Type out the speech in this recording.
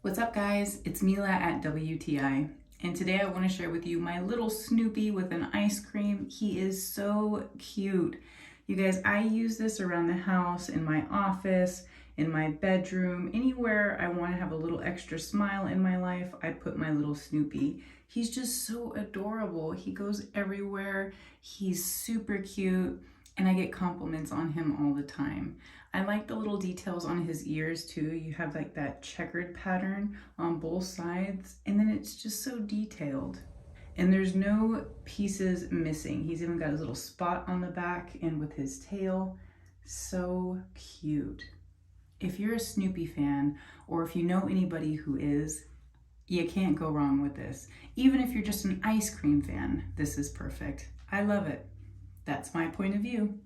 What's up guys, it's Mila at WTI, and today I want to share with you my little Snoopy with an ice cream. He is so cute. You guys, I use this around the house, in my office, in my bedroom, anywhere I want to have a little extra smile in my life, I put my little Snoopy. He's just so adorable. He goes everywhere. He's super cute. And I get compliments on him all the time. I like the little details on his ears too. You have like that checkered pattern on both sides, and then it's just so detailed. And there's no pieces missing. He's even got his little spot on the back and with his tail. So cute. If you're a Snoopy fan, or if you know anybody who is, you can't go wrong with this. Even if you're just an ice cream fan, this is perfect. I love it. That's my point of view.